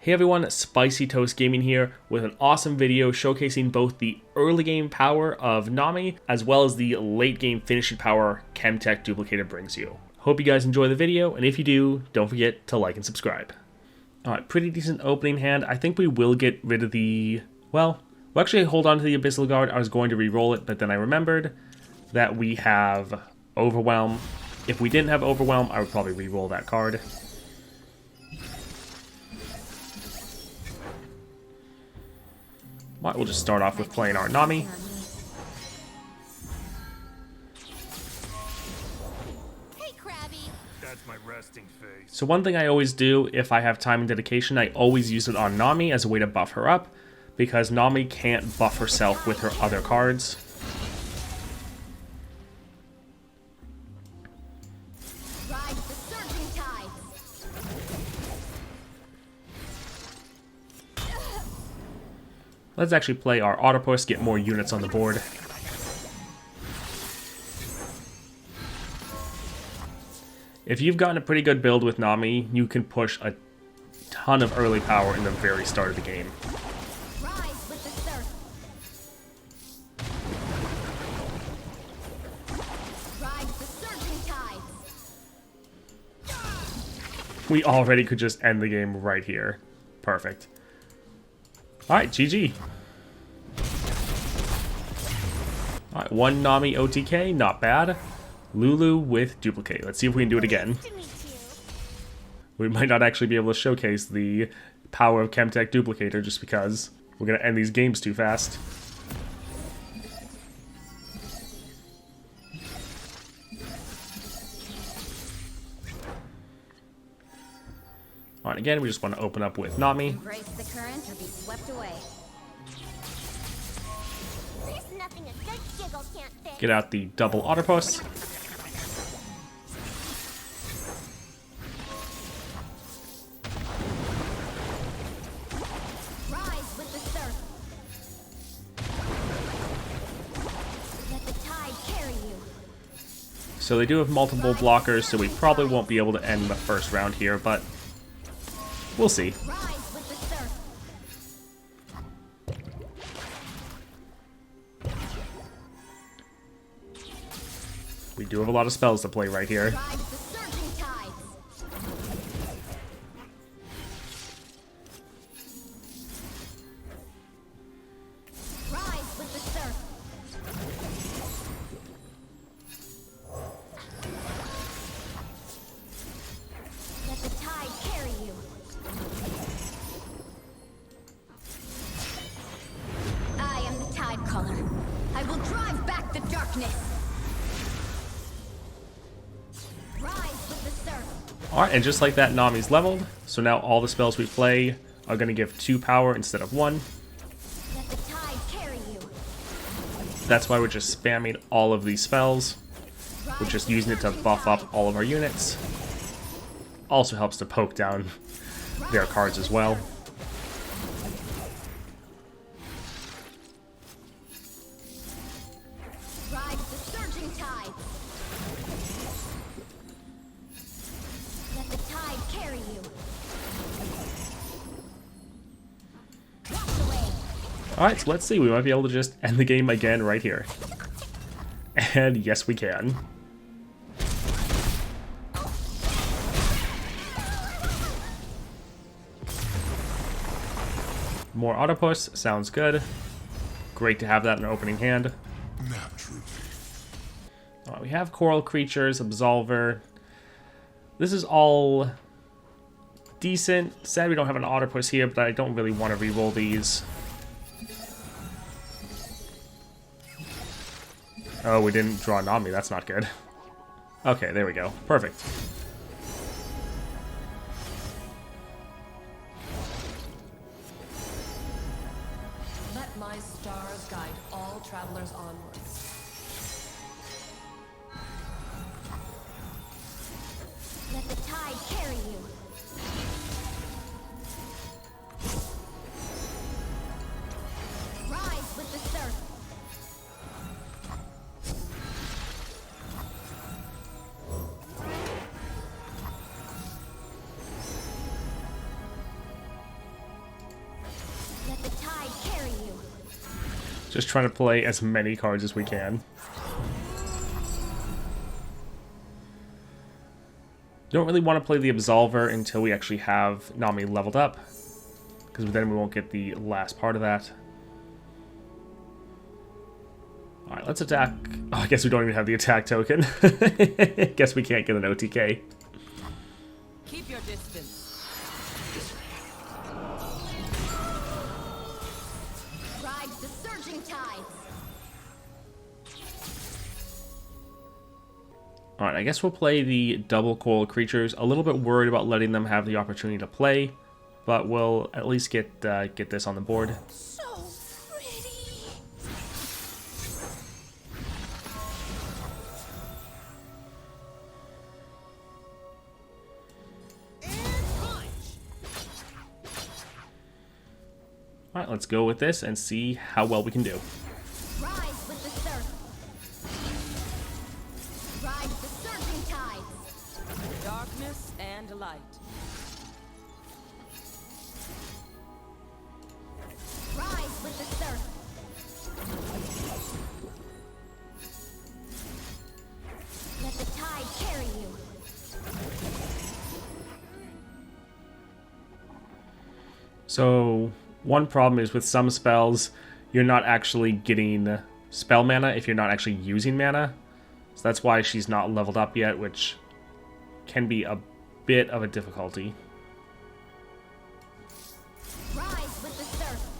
Hey everyone, Spicy Toast Gaming here with an awesome video showcasing both the early game power of Nami as well as the late game finishing power Chemtech Duplicator brings you. Hope you guys enjoy the video, and if you do, don't forget to like and subscribe. Alright, pretty decent opening hand. I think we will get rid of the... well, we'll actually hold on to the Abyssal Guard. I was going to re-roll it, but then I remembered that we have Overwhelm. If we didn't have Overwhelm, I would probably re-roll that card. We'll just start off with playing our Nami. So one thing I always do if I have time and dedication, I always use it on Nami as a way to buff her up, because Nami can't buff herself with her other cards. Let's actually play our Autopus, get more units on the board. If you've gotten a pretty good build with Nami, you can push a ton of early power in the very start of the game. We already could just end the game right here. Perfect. Alright, GG. Alright, one Nami OTK, not bad. Lulu with Duplicate. Let's see if we can do it again. We might not actually be able to showcase the power of Chemtech Duplicator just because we're going to end these games too fast. Alright, again, we just want to open up with Nami. Embrace the current or be swept away. There's nothing a good jiggle can't fix. Get out the double Autopus. Rise with the surf. Let the tide carry you. So they do have multiple blockers, so we probably won't be able to end the first round here, but we'll see. Rise with the surf. We do have a lot of spells to play right here. Ride the surging tides. Rise with the surf. Let the tide carry you. I am the tide caller. I will drive back the darkness. Rise with the surf. Alright, and just like that, Nami's leveled. So now all the spells we play are going to give 2 power instead of 1. Let the tide carry you. That's why we're just spamming all of these spells. We're just using it to buff up all of our units. Also helps to poke down their cards as well. Ride the surging tides. Let the tide carry you. Wash away. Alright, so let's see. We might be able to just end the game again right here. And yes, we can. More Autopus, sounds good. Great to have that in an opening hand. We have Coral Creatures, Absolver. This is all decent. Sad we don't have an Autopus here, but I don't really want to reroll these. Oh, we didn't draw Nami. That's not good. Okay, there we go. Perfect. Let my stars guide all travelers onwards. Let the tide carry you. Rise with the surf. carry you. Just trying to play as many cards as we can. Don't really want to play the Absolver until we actually have Nami leveled up, because then we won't get the last part of that. Alright, let's attack. Oh, I guess we don't even have the attack token. Guess we can't get an OTK. Keep your distance. Ride the surging tides. Alright, I guess we'll play the double coil creatures. A little bit worried about letting them have the opportunity to play, but we'll at least get this on the board. So pretty. Alright, let's go with this and see how well we can do. Rise with the surf. Ride the surging tides. Darkness and light. Rise with the surf. Let the tide carry you. So, one problem is with some spells, you're not actually getting spell mana if you're not actually using mana. So that's why she's not leveled up yet, which can be a bit of a difficulty. Rise with the surf.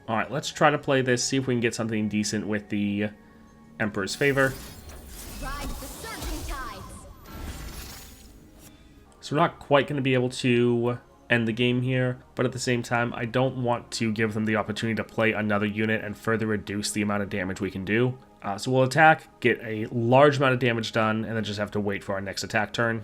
Alright, let's try to play this, see if we can get something decent with the Emperor's Favor. Ride the surging tides. So we're not quite going to be able to end the game here, but at the same time, I don't want to give them the opportunity to play another unit and further reduce the amount of damage we can do. So we'll attack, get a large amount of damage done, and then just have to wait for our next attack turn.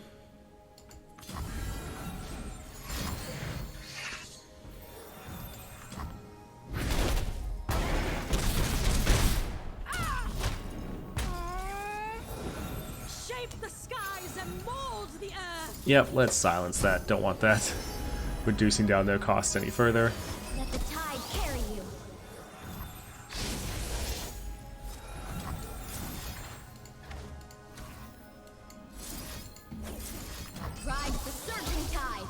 Yep, let's silence that. Don't want that reducing down their costs any further. Let the tide carry you. Ride the surging tides.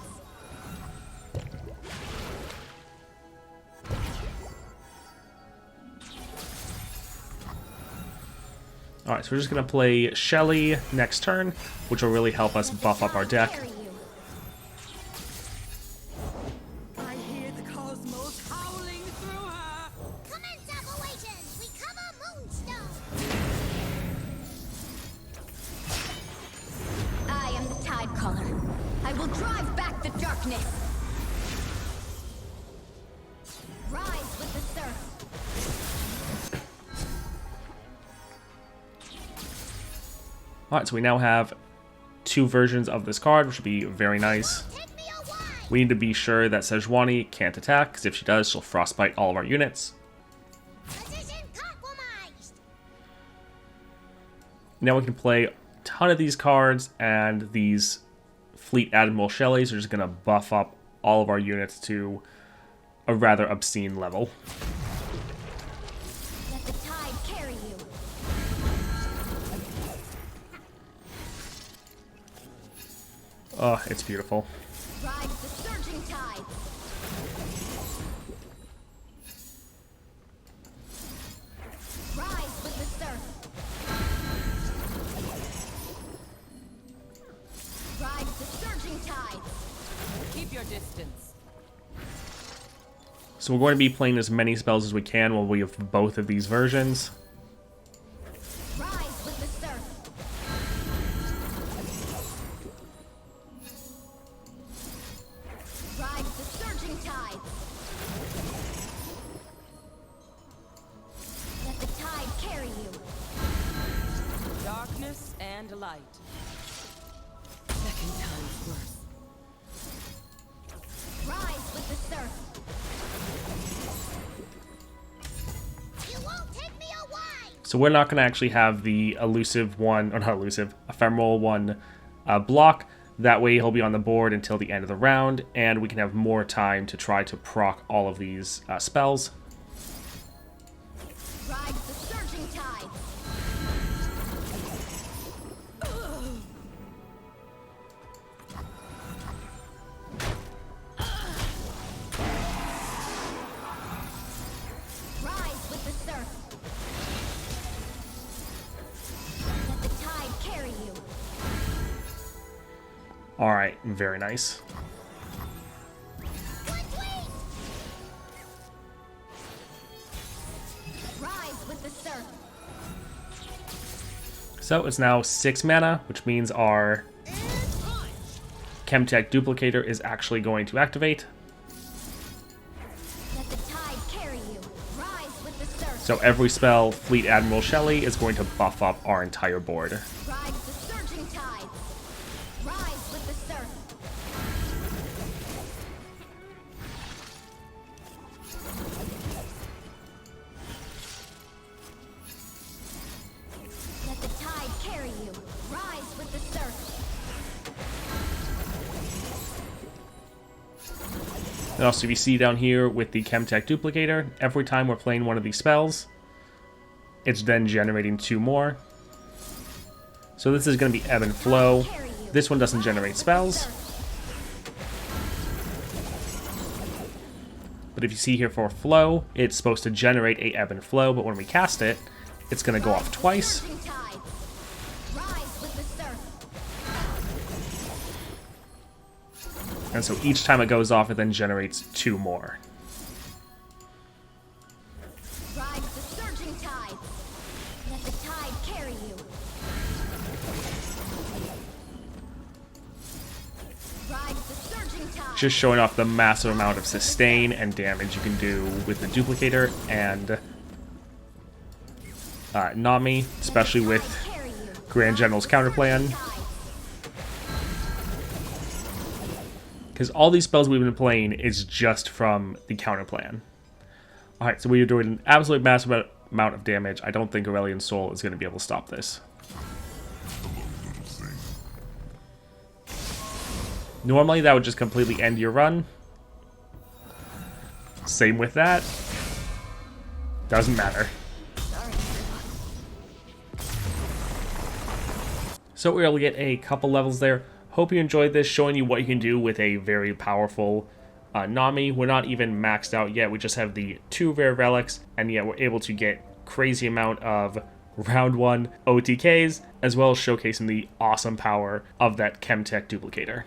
Alright, so we're just going to play Shelly next turn, which will really help us buff up our deck. Carry you. I hear the cosmos howling through her. Commence operations. We cover Moonstone. I am the tide caller. I will drive back the darkness. Rise with the surf. Alright, so we now have two versions of this card, which would be very nice. Take me away. We need to be sure that Sejuani can't attack, because if she does, she'll frostbite all of our units. Position compromised. Now we can play a ton of these cards, and these Fleet Admiral Shellys are just going to buff up all of our units to a rather obscene level. Let the tide carry you. Oh, it's beautiful. Ride the surging tides. Rise with the surf. Ride the surging tides. Keep your distance. So we're going to be playing as many spells as we can while we have both of these versions. Rise with the surf. Ride the surging tides. Let the tide carry you. Darkness and light. Second time's worth. Rise with the surf. You won't take me away. So we're not going to actually have the elusive one, or not elusive, ephemeral one block. That way he'll be on the board until the end of the round, and we can have more time to try to proc all of these spells. Ride the surging tide. Rise with the surf. Let the tide carry you. Alright, very nice. Rise with the surf. So it's now 6 mana, which means our Chemtech Duplicator is actually going to activate. Let the tide carry you. Rise with the surf. So every spell Fleet Admiral Shelley is going to buff up our entire board. Ride the surging tide. Rise with the surf. Let the tide carry you. Rise with the surf. And also, if you see down here with the Chemtech Duplicator, every time we're playing one of these spells, it's then generating 2 more. So this is going to be ebb and flow. This one doesn't generate spells. But if you see here for flow, it's supposed to generate a ebb and flow, but when we cast it, it's going to go off twice. Surging tide. Rise with the surf. And so each time it goes off, it then generates 2 more. Ride the surging tide. Let the tide carry you. Ride the surging tide. Just showing off the massive amount of sustain and damage you can do with the Duplicator and Nami, especially with Carry you. Grand General's counterplan. Because all these spells we've been playing is just from the counterplan. Alright, so we are doing an absolute massive amount of damage. I don't think Aurelian Soul is going to be able to stop this. Normally that would just completely end your run. Same with that. Doesn't matter. So we were able to get a couple levels there. Hope you enjoyed this, showing you what you can do with a very powerful Nami. We're not even maxed out yet. We just have the 2 rare relics, and yet we're able to get crazy amount of round 1 OTKs, as well as showcasing the awesome power of that Chemtech Duplicator.